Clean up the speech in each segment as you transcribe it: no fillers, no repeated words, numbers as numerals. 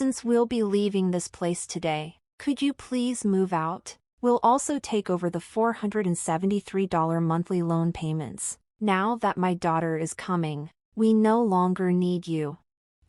Since we'll be leaving this place today, could you please move out? We'll also take over the $473 monthly loan payments. Now that my daughter is coming, we no longer need you."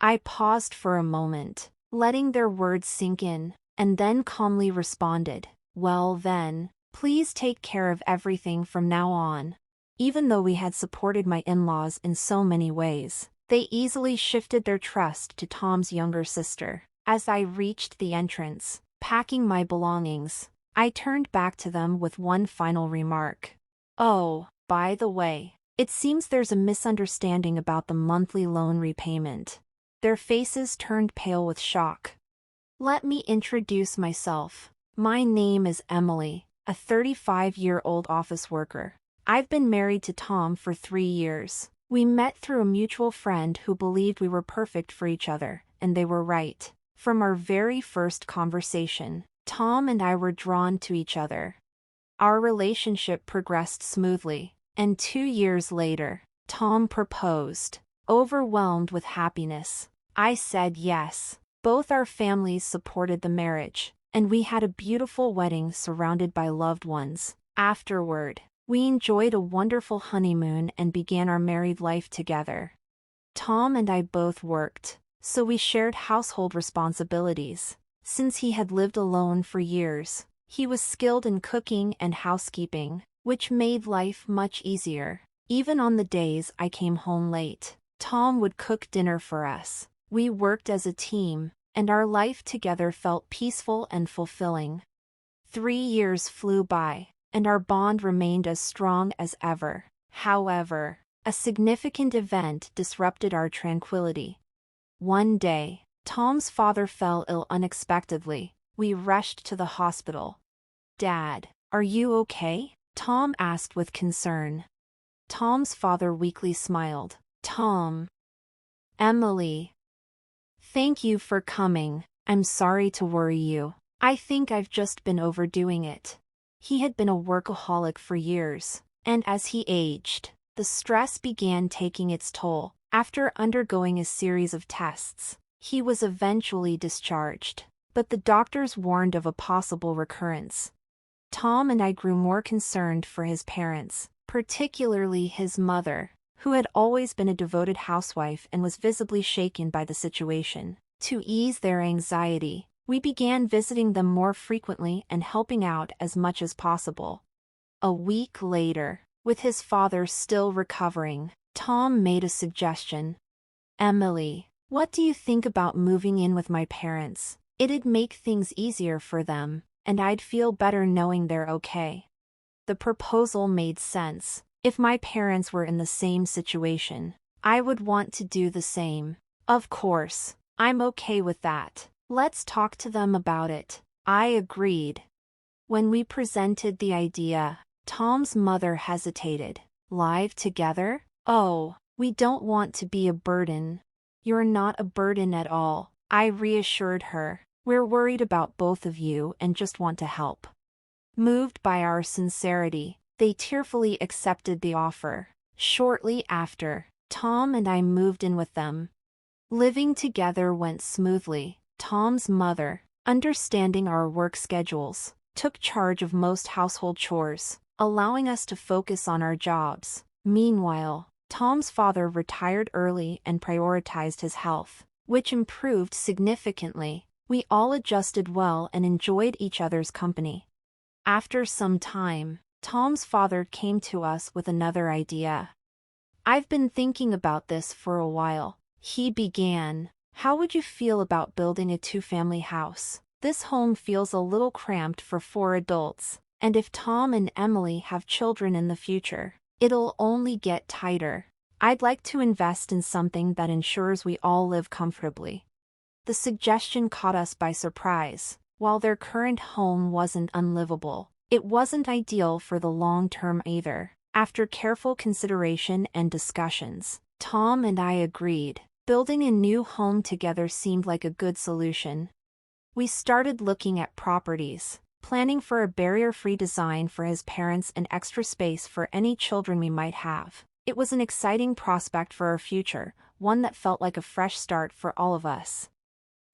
I paused for a moment, letting their words sink in, and then calmly responded, "Well then, please take care of everything from now on." Even though we had supported my in-laws in so many ways, they easily shifted their trust to Tom's younger sister. As I reached the entrance, packing my belongings, I turned back to them with one final remark. "Oh, by the way, it seems there's a misunderstanding about the monthly loan repayment." Their faces turned pale with shock. Let me introduce myself. My name is Emily, a 35-year-old office worker. I've been married to Tom for 3 years. We met through a mutual friend who believed we were perfect for each other, and they were right. From our very first conversation, Tom and I were drawn to each other. Our relationship progressed smoothly, and 2 years later, Tom proposed. Overwhelmed with happiness, I said yes. Both our families supported the marriage, and we had a beautiful wedding surrounded by loved ones. Afterward, we enjoyed a wonderful honeymoon and began our married life together. Tom and I both worked, so we shared household responsibilities. Since he had lived alone for years, he was skilled in cooking and housekeeping, which made life much easier. Even on the days I came home late, Tom would cook dinner for us. We worked as a team, and our life together felt peaceful and fulfilling. 3 years flew by, and our bond remained as strong as ever. However, a significant event disrupted our tranquility. One day, Tom's father fell ill unexpectedly. We rushed to the hospital. "Dad, are you okay?" Tom asked with concern. Tom's father weakly smiled. "Tom. Emily. Thank you for coming. I'm sorry to worry you. I think I've just been overdoing it." He had been a workaholic for years, and as he aged, the stress began taking its toll. After undergoing a series of tests, he was eventually discharged, but the doctors warned of a possible recurrence. Tom and I grew more concerned for his parents, particularly his mother, who had always been a devoted housewife and was visibly shaken by the situation. To ease their anxiety, we began visiting them more frequently and helping out as much as possible. A week later, with his father still recovering, Tom made a suggestion. "Emily, what do you think about moving in with my parents? It'd make things easier for them, and I'd feel better knowing they're okay." The proposal made sense. If my parents were in the same situation, I would want to do the same. "Of course, I'm okay with that. Let's talk to them about it," I agreed. When we presented the idea, Tom's mother hesitated. "Live together? Oh, we don't want to be a burden." "You're not a burden at all," I reassured her. "We're worried about both of you and just want to help." Moved by our sincerity, they tearfully accepted the offer. Shortly after, Tom and I moved in with them. Living together went smoothly. Tom's mother, understanding our work schedules, took charge of most household chores, allowing us to focus on our jobs. Meanwhile, Tom's father retired early and prioritized his health, which improved significantly. We all adjusted well and enjoyed each other's company. After some time, Tom's father came to us with another idea. "I've been thinking about this for a while," he began. "How would you feel about building a 2-family house? This home feels a little cramped for 4 adults, and if Tom and Emily have children in the future, it'll only get tighter. I'd like to invest in something that ensures we all live comfortably." The suggestion caught us by surprise. While their current home wasn't unlivable, it wasn't ideal for the long term either. After careful consideration and discussions, Tom and I agreed. Building a new home together seemed like a good solution. We started looking at properties, planning for a barrier-free design for his parents and extra space for any children we might have. It was an exciting prospect for our future, one that felt like a fresh start for all of us.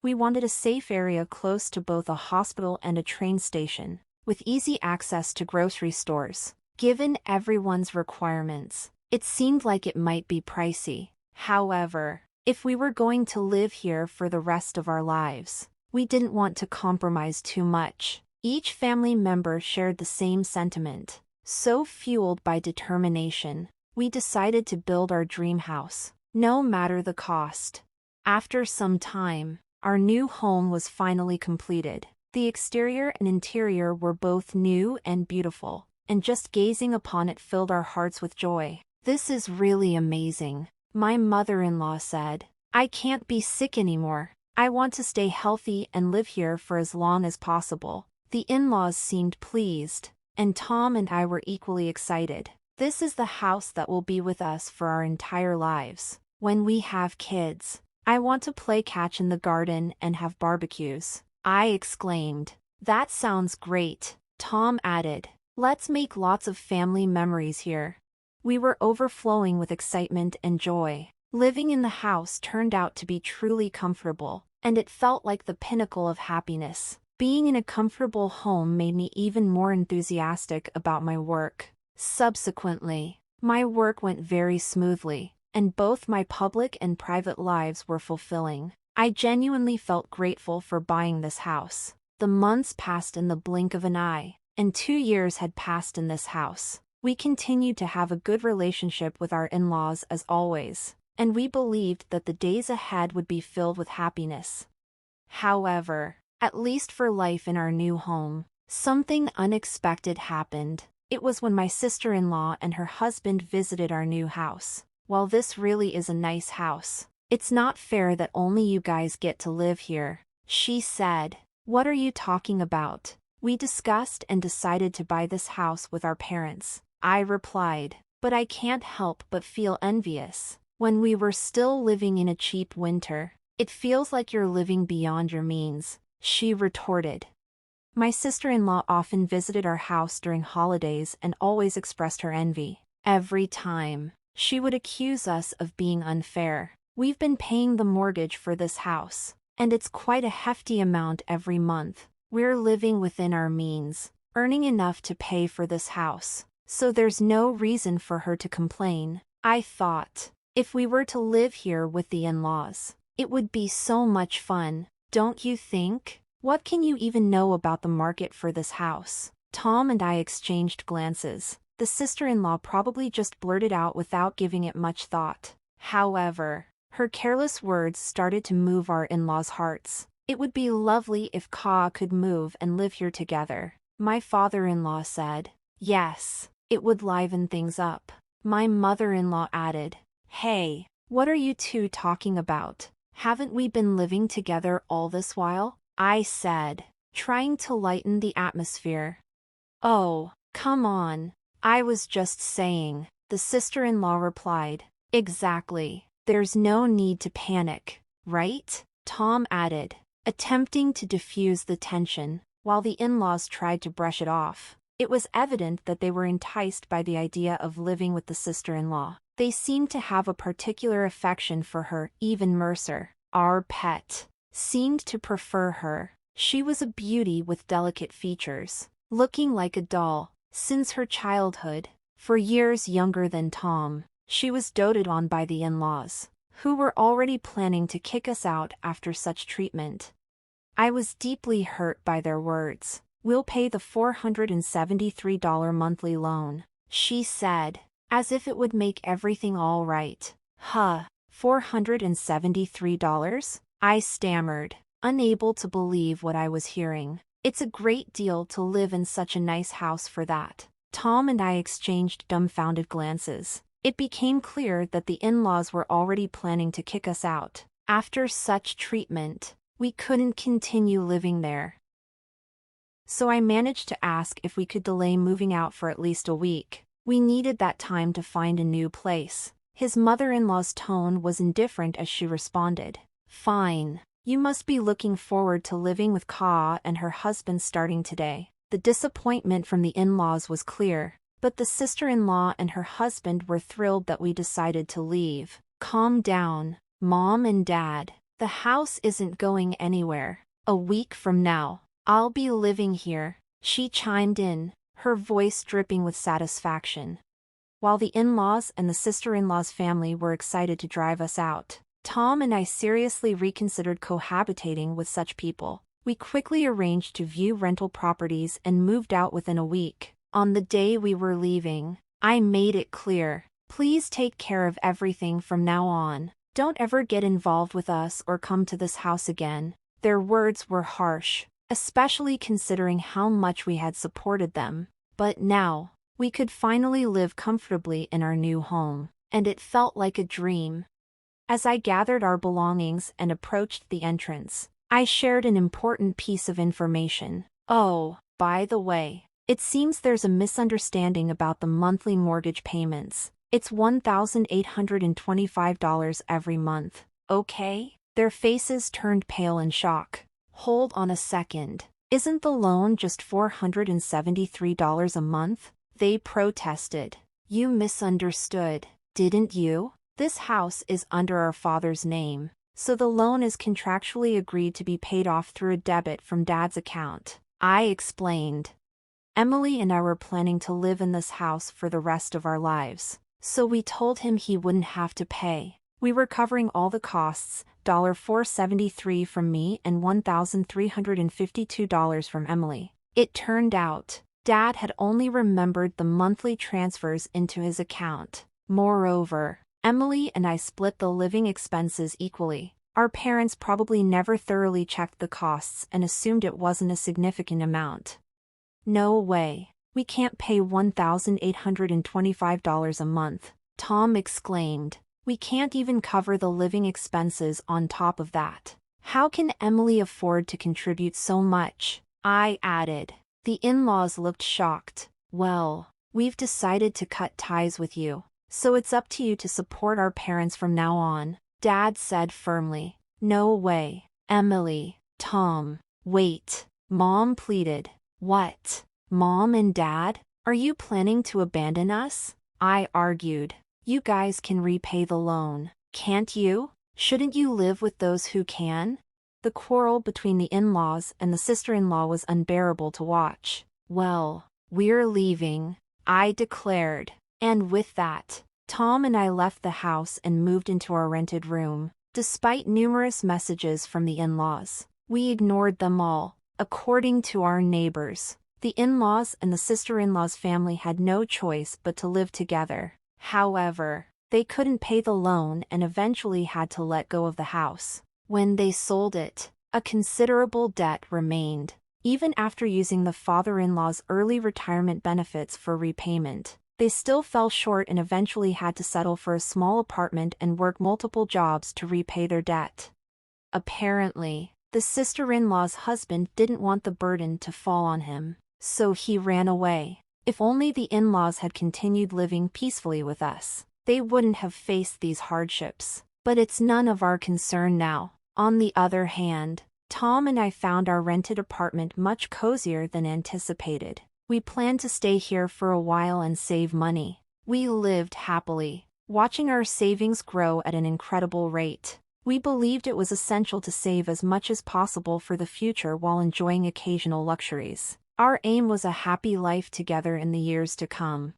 We wanted a safe area close to both a hospital and a train station, with easy access to grocery stores. Given everyone's requirements, it seemed like it might be pricey. However, if we were going to live here for the rest of our lives, we didn't want to compromise too much. Each family member shared the same sentiment. So fueled by determination, we decided to build our dream house, no matter the cost. After some time, our new home was finally completed. The exterior and interior were both new and beautiful, and just gazing upon it filled our hearts with joy. "This is really amazing," my mother-in-law said. "I can't be sick anymore. I want to stay healthy and live here for as long as possible." The in-laws seemed pleased, and Tom and I were equally excited. "This is the house that will be with us for our entire lives. When we have kids, I want to play catch in the garden and have barbecues," I exclaimed. "That sounds great," Tom added. "Let's make lots of family memories here." We were overflowing with excitement and joy. Living in the house turned out to be truly comfortable, and it felt like the pinnacle of happiness. Being in a comfortable home made me even more enthusiastic about my work. Subsequently, my work went very smoothly, and both my public and private lives were fulfilling. I genuinely felt grateful for buying this house. The months passed in the blink of an eye, and 2 years had passed in this house. We continued to have a good relationship with our in-laws as always, and we believed that the days ahead would be filled with happiness. However, at least for life in our new home, something unexpected happened. It was when my sister-in-law and her husband visited our new house. "While this really is a nice house, it's not fair that only you guys get to live here," she said. "What are you talking about? We discussed and decided to buy this house with our parents," I replied. "But I can't help but feel envious. When we were still living in a cheap winter, it feels like you're living beyond your means," she retorted. My sister-in-law often visited our house during holidays and always expressed her envy. Every time, she would accuse us of being unfair. "We've been paying the mortgage for this house, and it's quite a hefty amount every month. We're living within our means, earning enough to pay for this house, so there's no reason for her to complain." I thought, if we were to live here with the in-laws, it would be so much fun, don't you think? "What can you even know about the market for this house?" Tom and I exchanged glances. The sister-in-law probably just blurted out without giving it much thought. However, her careless words started to move our in-laws' hearts. "It would be lovely if Ka could move and live here together," my father-in-law said. "Yes, it would liven things up," my mother-in-law added. "Hey, what are you two talking about? Haven't we been living together all this while?" I said, trying to lighten the atmosphere. "Oh, come on. I was just saying," the sister-in-law replied. "Exactly. There's no need to panic, right?" Tom added, attempting to diffuse the tension, while the in-laws tried to brush it off. It was evident that they were enticed by the idea of living with the sister-in-law. They seemed to have a particular affection for her. Even Mercer, our pet, seemed to prefer her. She was a beauty with delicate features, looking like a doll. Since her childhood, for years younger than Tom, she was doted on by the in-laws, who were already planning to kick us out after such treatment. I was deeply hurt by their words. "We'll pay the $473 monthly loan," she said, as if it would make everything all right. "Huh, $473? I stammered, unable to believe what I was hearing. "It's a great deal to live in such a nice house for that." Tom and I exchanged dumbfounded glances. It became clear that the in-laws were already planning to kick us out. After such treatment, we couldn't continue living there. So I managed to ask if we could delay moving out for at least a week. We needed that time to find a new place. His mother-in-law's tone was indifferent as she responded, "Fine. You must be looking forward to living with Ka and her husband starting today." The disappointment from the in-laws was clear, but the sister-in-law and her husband were thrilled that we decided to leave. "Calm down, Mom and Dad. The house isn't going anywhere. A week from now, I'll be living here, she chimed in, her voice dripping with satisfaction. While the in-laws and the sister-in-law's family were excited to drive us out, Tom and I seriously reconsidered cohabitating with such people. We quickly arranged to view rental properties and moved out within a week. On the day we were leaving, I made it clear, please take care of everything from now on. Don't ever get involved with us or come to this house again. Their words were harsh, especially considering how much we had supported them. But now, we could finally live comfortably in our new home, and it felt like a dream. As I gathered our belongings and approached the entrance, I shared an important piece of information. Oh, by the way, it seems there's a misunderstanding about the monthly mortgage payments. It's $1,825 every month, okay? Their faces turned pale in shock. Hold on a second. Isn't the loan just $473 a month? They protested. You misunderstood, didn't you? This house is under our father's name, so the loan is contractually agreed to be paid off through a debit from Dad's account. I explained. Emily and I were planning to live in this house for the rest of our lives, so we told him he wouldn't have to pay. We were covering all the costs, $473 from me and $1,352 from Emily. It turned out, Dad had only remembered the monthly transfers into his account. Moreover, Emily and I split the living expenses equally. Our parents probably never thoroughly checked the costs and assumed it wasn't a significant amount. No way. We can't pay $1,825 a month, Tom exclaimed. We can't even cover the living expenses on top of that. How can Emily afford to contribute so much? I added. The in-laws looked shocked. Well, we've decided to cut ties with you, so it's up to you to support our parents from now on, Dad said firmly. No way, Emily. Tom. Wait, Mom pleaded. What? Mom and Dad? Are you planning to abandon us? I argued. You guys can repay the loan, can't you? Shouldn't you live with those who can? The quarrel between the in-laws and the sister-in-law was unbearable to watch. Well, we're leaving, I declared. And with that, Tom and I left the house and moved into our rented room. Despite numerous messages from the in-laws, we ignored them all. According to our neighbors, the in-laws and the sister-in-law's family had no choice but to live together. However, they couldn't pay the loan and eventually had to let go of the house. When they sold it, a considerable debt remained. Even after using the father-in-law's early retirement benefits for repayment, they still fell short and eventually had to settle for a small apartment and work multiple jobs to repay their debt. Apparently, the sister-in-law's husband didn't want the burden to fall on him, so he ran away. If only the in-laws had continued living peacefully with us, they wouldn't have faced these hardships. But it's none of our concern now. On the other hand, Tom and I found our rented apartment much cozier than anticipated. We planned to stay here for a while and save money. We lived happily, watching our savings grow at an incredible rate. We believed it was essential to save as much as possible for the future while enjoying occasional luxuries. Our aim was a happy life together in the years to come.